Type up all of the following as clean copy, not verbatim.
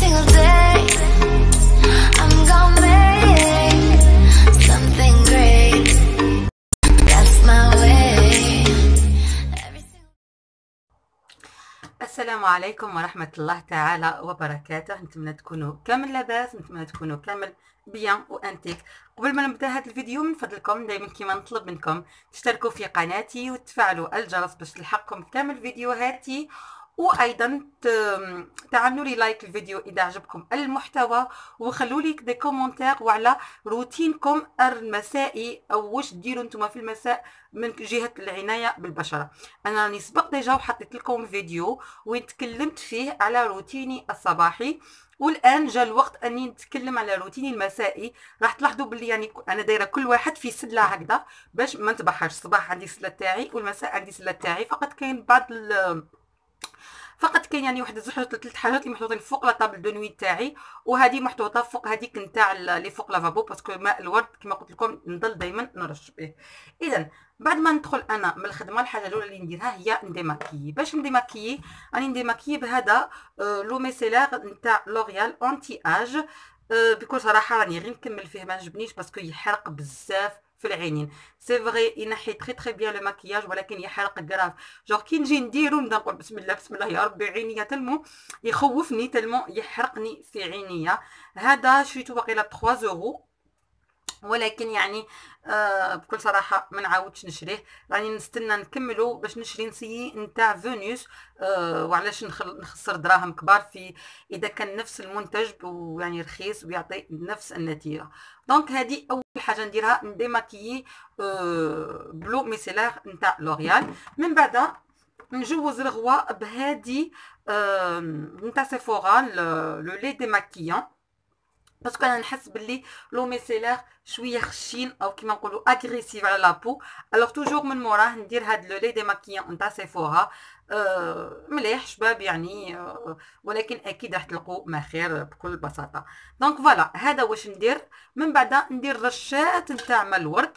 single day I'm gonna make something great. That's my way. Every single... السلام عليكم ورحمة الله تعالى وبركاته. نتمنى تكونوا كامل لاباس، نتمنى تكونوا كامل بيان وانتيك. قبل ما نبدا هذا الفيديو من فضلكم دائما كيما نطلب منكم تشتركوا في قناتي وتفعلوا الجرس باش تلحقكم كامل فيديوهاتي، وايضا تعملوا لي لايك الفيديو اذا عجبكم المحتوى، وخلوا لي دي كومونتير وعلى روتينكم المسائي او واش ديروا نتوما في المساء من جهه العنايه بالبشره. انا راني سبق ديجا وحطيت لكم فيديو وين تكلمت فيه على روتيني الصباحي، والان جاء الوقت اني نتكلم على روتيني المسائي. راح تلاحظوا باللي يعني انا دايره كل واحد في سله هكذا باش ما نتبحرش. الصباح عندي سله تاعي والمساء عندي سله تاعي، فقط كاين يعني واحد زوج حاجات ثلاث حاجات اللي محطوطين فوق لا طابل دو نوي تاعي، وهذه محطوطه فوق هذيك نتاع اللي فوق لافابو باسكو ماء الورد كما قلت لكم نضل دائما نرش به. اذا بعد ما ندخل انا من الخدمه الحاجه الاولى اللي نديرها هي نديماكيي. باش نديماكيي راني نديماكيي بهذا لو ميسيلار نتاع لوريال انتي اج. بكل صراحه راني غير نكمل فيه، ما عجبنيش باسكو يحرق بزاف في العينين. سي فغي ينحي تري بيان لو ماكياج، ولكن يحرق كراف. جوغ كي نجي نديرو نبدا نقول بسم الله بسم الله يا ربي، عينيا تلمو يخوفني تلمو يحرقني في عينيا. هذا شريته باقيلا 3 يورو، ولكن يعني بكل صراحه ما نعاودش نشريه، راني نستنى نكملو باش نشري نسيي نتاع فينوس. وعلاش نخسر دراهم كبار في اذا كان نفس المنتج ويعني رخيص ويعطي نفس النتيجه. دونك هذه اول حاجه نديرها نديماكيي بلو ميسيلار نتاع لوريال. من بعد نجوز الغوا بهذه نتاع سيفورا لو لي ديماكيون، باسكو انا نحس باللي لو ميسيلار شويه خشين او كيما نقولوا اغريسيف على لابو. الوغ توجور من موراه ندير هاد لو لي ديماكيون نتاع سيفورا مليح شباب يعني، ولكن اكيد راح تلقوا ما خير بكل بساطه. دونك فوالا هذا واش ندير. من بعد ندير رشات نتاع ماء الورد.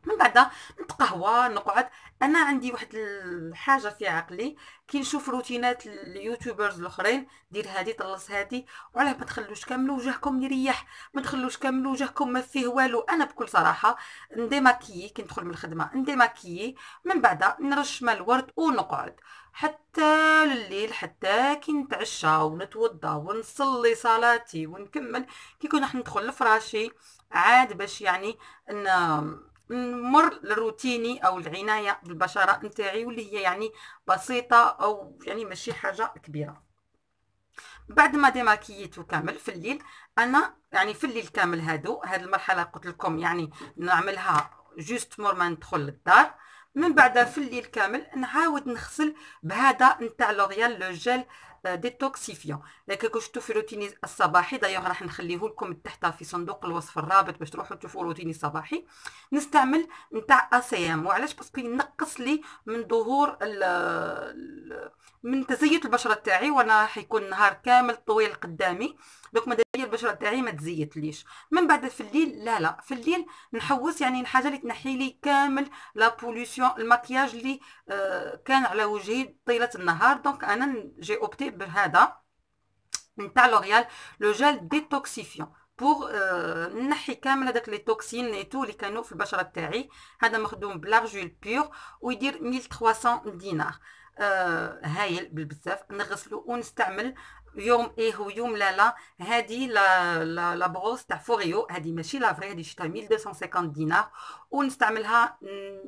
من بعد نتقهوى نقعد. انا عندي واحد الحاجه في عقلي كي نشوف روتينات اليوتيوبرز الاخرين، دير هذه طلص هذه، وعلاه ما تخلوش كاملوا وجهكم يريح، ما تخلوش كاملوا وجهكم ما فيه والو. انا بكل صراحه نديماكيي كي ندخل من الخدمه نديماكيي، من بعد نرش ماء الورد ونقعد حتى لليل، حتى كي نتعشى ونتوضى ونصلي صلاتي ونكمل كي كنا راح ندخل لفراشي عاد باش يعني نمر لروتيني او العنايه بالبشره نتاعي، واللي هي يعني بسيطه او يعني ماشي حاجه كبيره. بعد ما ديماكييتو كامل في الليل، انا يعني في الليل كامل هاد المرحله قلت لكم يعني نعملها جوست مور ما ندخل للدار. من بعد في الليل كامل نعاود نغسل بهذا نتاع لوريال لو جيل ديتوكسيفيون. لكن كنت شفتوا في روتيني الصباحي دايوغ راح نخليه لكم تحت في صندوق الوصف الرابط باش تروحوا تشوفوا روتيني الصباحي. نستعمل نتاع اسيام، وعلاش باسكو ينقص لي من ظهور من تزيت البشره تاعي، وانا حيكون نهار كامل طويل قدامي، دوك ماذا بيا البشره تاعي ما تزيتليش. من بعد في الليل لا في الليل نحوس يعني حاجه اللي تنحي لي كامل لا بوليسيون المكياج اللي كان على وجهي طيله النهار. دونك انا جي اوبتي بهذا نتاع لوريال لو جيل ديتوكسيفيون بور نحي كامل هذاك لي توكسين اي تو اللي كانوا في البشره تاعي. هذا مخدوم بلارجول بيور ويدير 1300 دينار. هايل بزاف. نغسلو ونستعمل يوم ايه ويوم لا. هذه لا بروس تاع فوريو، هذه ماشي لا فري، هذه شتا 1250 دينار، ونستعملها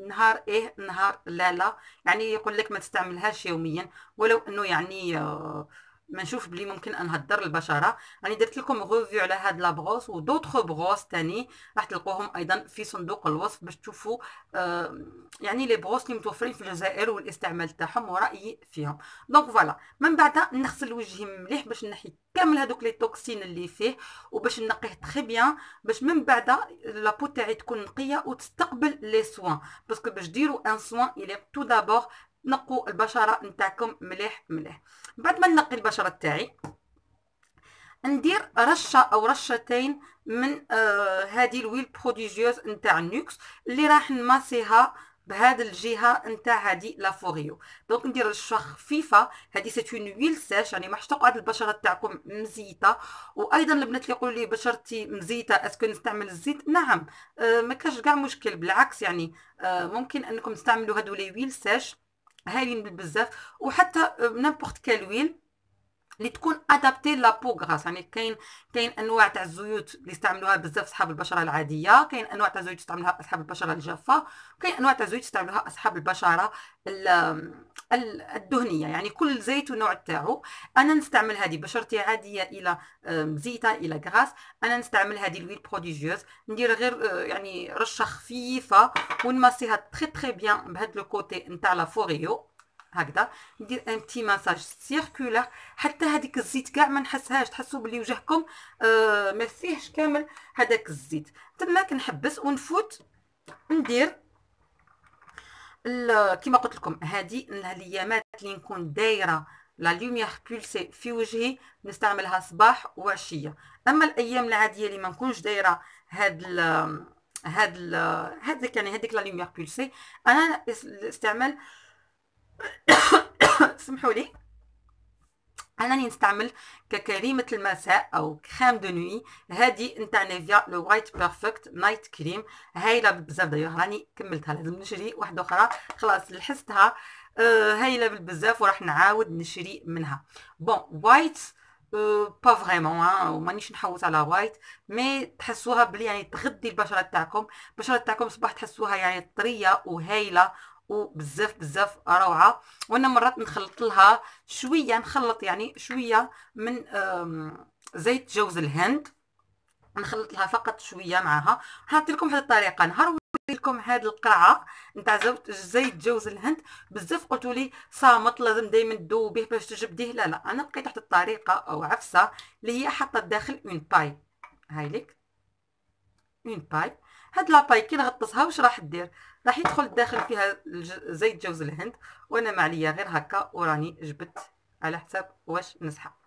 نهار ايه نهار لا. يعني يقول لك ما تستعملهاش يوميا، ولو انه يعني ما نشوف بلي ممكن نهدر البشره. راني درت لكم ريفيو على هاد لا بروس ودوطخ بروس تاني راح تلقوهم ايضا في صندوق الوصف باش تشوفوا يعني لي بروس اللي متوفرين في الجزائر والاستعمال تاعهم ورايي فيهم. دونك فوالا من بعد نغسل وجهي مليح باش نحي كامل هذوك لي توكسين اللي فيه، وباش نقيه تري بيان باش من بعد لابو تاعي تكون نقيه وتستقبل لي سوان. باسكو باش ديروا ان سوان الي تو دابور نقوا البشره نتاعكم مليح. بعد ما نقي البشره تاعي ندير رشه او رشتين من هذه الويل بروديجيوز نتاع نوكس اللي راح نماسيها بهذا الجهه نتاع هذه لافوريو. دونك ندير رشه خفيفه. هذه سيت اون ويل ساش، يعني محش تقعد البشره تاعكم مزيته. وايضا البنات اللي يقولوا لي بشرتي مزيته اسكو نستعمل الزيت، نعم ما كاش كاع مشكل، بالعكس يعني ممكن انكم تستعملوا هذو لي ويل ساش هايلين بزاف. وحتى نيمبورط كال ويل اللي تكون ادابتي لا بو غراس. يعني كاين انواع تاع الزيوت اللي يستعملوها بزاف اصحاب البشره العاديه، كاين انواع تاع الزيوت يستعملوها اصحاب البشره الجافه، وكاين انواع تاع الزيوت يستعملوها اصحاب البشره الدهنيه. يعني كل زيت والنوع تاعو. انا نستعمل هذه بشرتي عاديه الى مزيته الى غراس، انا نستعمل هذه الويل بروديجيوز. ندير غير يعني رشه خفيفه ونماسيها تري تري بيان بهذا لو كوتي نتاع لا فوريو هكذا. ندير ان بتي ماساج سيركولار حتى هذيك الزيت كاع ما نحسهاش، تحسوا بلي وجهكم ما فيهش كامل هذاك الزيت. تماك نحبس ونفوت ندير كيما قلت لكم هذه الايامات اللي نكون دايره لا لوميير بولسي في وجهي نستعملها صباح وعشيه. اما الايام العاديه اللي ما نكونش دايره هذيك يعني هذيك لا لوميير بولسي، انا استعمل سمحوا لي، انني نستعمل ككريمه المساء او كريم دو نوي هذه نتاع نيفيا لو وايت بيرفكت نايت كريم. هايله بزاف، دايوغ راني كملتها، لازم نشري واحده اخرى خلاص لحستها. هايله بزاف وراح نعاود نشري منها. بون وايت با فريمون ومانيش نحوس على وايت، مي تحسوها بلي يعني تغذي البشره تاعكم. البشره تاعكم صباح تحسوها يعني طريه وهايله وبزاف بزاف روعه. وانا مرات نخلط لها شويه، نخلط يعني شويه من زيت جوز الهند، نخلط لها فقط شويه معها. نعطي لكم هذه الطريقه، نهار وريت لكم هذه القرعه نتاع زيت جوز الهند. بزاف قلتوا لي صامت لازم دائما تذوبيه باش تجبديه. لا لا، انا لقيت واحد الطريقه او عفسه اللي هي حاطه داخل اون باي. هاي لك اون باي. هاد لاباي كي نغطسها واش راح دير؟ راح يدخل داخل فيها زيت جوز الهند، وانا ما عليا غير هكا وراني جبت على حساب واش نسحق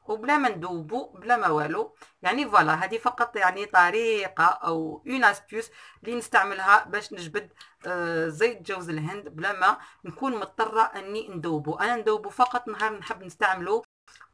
وبلا ما ندوبو بلا ما والو. يعني فوالا هذه فقط يعني طريقه او اون استيوس اللي نستعملها باش نجبد زيت جوز الهند بلا ما نكون مضطره اني ندوبو. انا ندوبو فقط نهار نحب نستعملو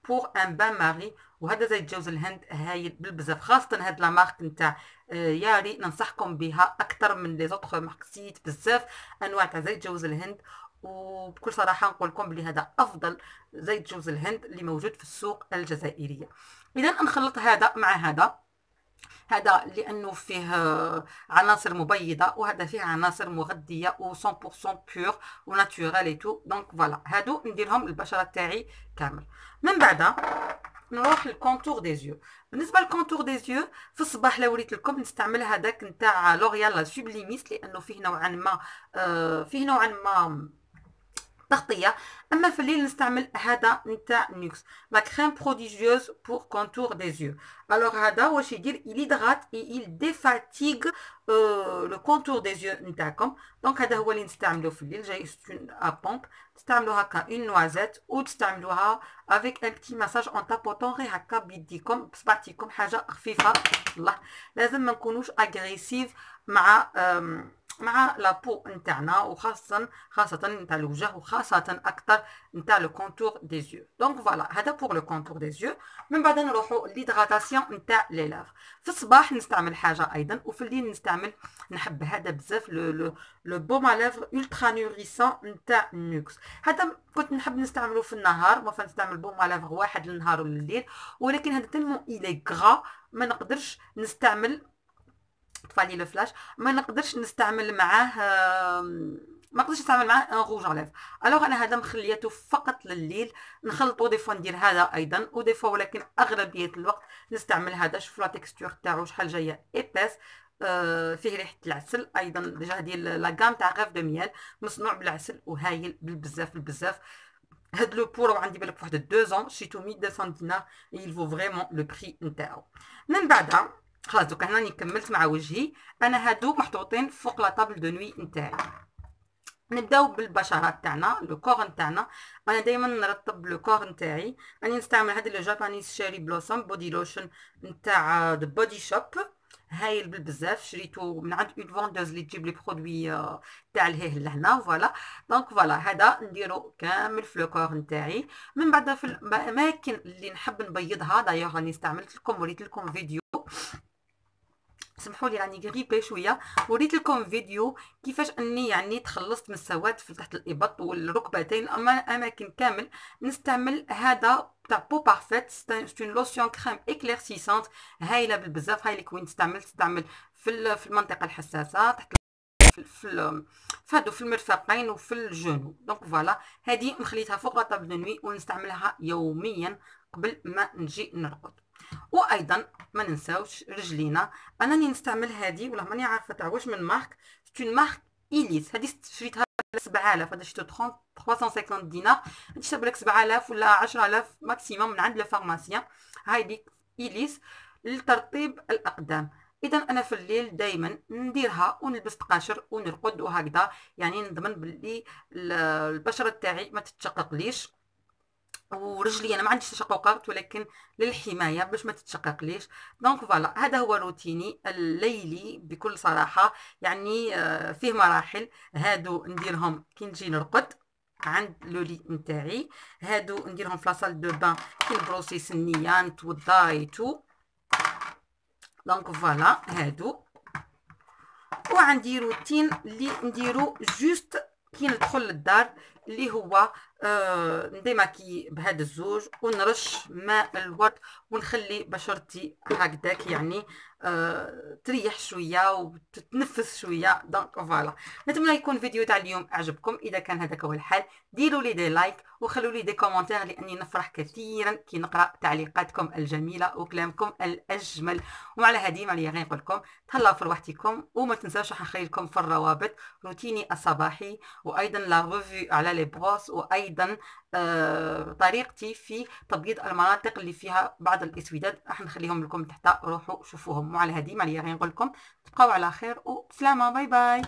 بور ان بان ماري. وهذا زيت جوز الهند هايل بالبزاف، خاصه هاد لا مارك نتاع ياري ننصحكم بها اكثر من لي زوطخ مارك. سيت بزاف انواع تاع زيت جوز الهند، وبكل صراحه نقول لكم بلي هذا افضل زيت جوز الهند اللي موجود في السوق الجزائريه. اذا نخلط هذا مع هذا لانه فيه عناصر مبيضه، وهذا فيه عناصر مغذيه و 100% بيور وناتورال اي تو. دونك فوالا هادو نديرهم البشره تاعي كامل. من بعد نروح للكونتور دي زيو. بالنسبه للكونتور دي زيو في الصباح لا وريت لكم نستعمل هذاك نتاع لوريال سوبليميس، لانه فيه نوعا ما تغطيه. اما في الليل نستعمل هذا نتاع نيوكس لا كريم بروديجيوز بور كونتور دي زيو. الوغ هذا واش يدير؟ يليدغات اي ديفاتيغ لو كونتور دي زيو نتاعكم. دونك هذا هو اللي نستعملوه في الليل، جاي اون ابومب تستعملوها هكا اون نوازيت وتستعملوها افيك ان بتي مساج اون تابوطون غير هكا بيديكم بصبعتيكم، حاجه خفيفه. الله لازم ما نكونوش اغريسيف مع لابو نتاعنا، وخاصه نتاع الوجه، وخاصه اكثر نتاع لو كونتور دي زيو. دونك فوالا هذا بور لو كونتور دي زيو. من بعد نروحوا ليدغاتاسيون نتاع لي لافغ. في الصباح نستعمل حاجه ايضا، وفي الليل نستعمل نحب هذا بزاف لو بوم على لافغ الترا نوريسون نتاع نيوكس. هذا كنت نحب نستعمله في النهار، ما نستعمل بوم على لافغ واحد للنهار ولليل، ولكن هذا تلمو الي غرا ما نقدرش نستعمل طفالي لو فلاش، ما نقدرش نستعمل معاه ان روج على لافغ. الوغ انا هذا مخليته فقط لليل، نخلطو دي فوا ندير هذا ايضا ودي فوا، ولكن اغلبيه الوقت نستعمل هذا. شوفوا لا تكستور تاعو شحال جايه ايباس، فيه ريحه العسل ايضا. ديجا هذه لا غام تاع غاف دو ميال مصنوع بالعسل وهايل بالبزاف. هاد لو بور عندي بالك فواحد 2 ans شريتو 1200 دينار، il vaut vraiment لو بري نتاعو. من بعد خلاص دوكا هنا راني كملت مع وجهي. انا هادو محطوطين فوق لا طابل دو نوي نتاعي. نبداو بالبشره تاعنا لو كور نتاعنا. انا دائما نرطب لو كور نتاعي، راني نستعمل هذا لو جابانيز شيري بلوسوم بودي لوشن نتاع دو بودي شوب، هايل بالبزاف، شريته من عند اون فوندوز اللي تجيب لي برودوي تاع الهيه لهنا. فوالا دونك فوالا هذا نديرو كامل في لو كور نتاعي. من بعد في الاماكن اللي نحب نبيضها، دايوغ راني استعملت لكم وريت لكم فيديو، سمحوا لي راني غريبه شويه، وريت لكم فيديو كيفاش اني يعني تخلصت من السواد في تحت الابط والركبتين، اما اماكن كامل نستعمل هذا تاع بو بارفيت. سي اون لوسيون كريم اكليرسيسونت هايله بالبزاف، هاي اللي كوين تستعمل في المنطقه الحساسه تحت في المرفقين وفي الجنو. دونك فوالا هذه نخليتها فوق لا طابل دو نوي ونستعملها يوميا قبل ما نجي نرقد. وايضا ما ننساوش رجلينا، انني نستعمل هذه والله ماني عارفه تاع واش من مارك، سي مارك إليس. هذه شريتها ب 7000، هذا شريته 350 دينار، هذه شريتها ب 7000 ولا 10000 ماكسيموم من عند الفارماسيان. هايدي إليس لترطيب الاقدام. اذا انا في الليل دائما نديرها ونلبس تقاشر ونرقد وهكذا، يعني نضمن باللي البشره تاعي ما تتشققليش، ورجلي انا ما عنديش تشققات ولكن للحمايه باش ما تتشققليش. دونك فوالا هذا هو روتيني الليلي بكل صراحه، يعني فيه مراحل. هادو نديرهم كي نجي نرقد عند لولي نتاعي، هادو نديرهم في لاصال دو بان كي نبروسي سنيا نتوضا ايتو. دونك فوالا هادو. وعندي روتين اللي نديرو جوست كي ندخل للدار، اللي هو نديماكي بهذا الزوج ونرش ماء الورد ونخلي بشرتي هكذاك يعني تريح شويه وتتنفس شويه. دونك فوالا نتمنى يكون فيديو تاع اليوم عجبكم. اذا كان هذاك هو الحال ديروا لي دي لايك وخلوا لي دي كومونتير، لاني نفرح كثيرا كي نقرا تعليقاتكم الجميله وكلامكم الاجمل. وعلى هذه ما لي غير نقول لكم تهلاو في روحتكم، وما تنساوش راح نخلي لكم في الروابط روتيني الصباحي، وايضا لا ريفيو على لي بروس، وايضا طريقتي في تبييض المناطق اللي فيها بعض الاسوداد راح نخليهم لكم تحت، روحوا شوفوهم. وعلى هذه ما لي غير نقول لكم تبقاو على خير وبسلامه، باي باي.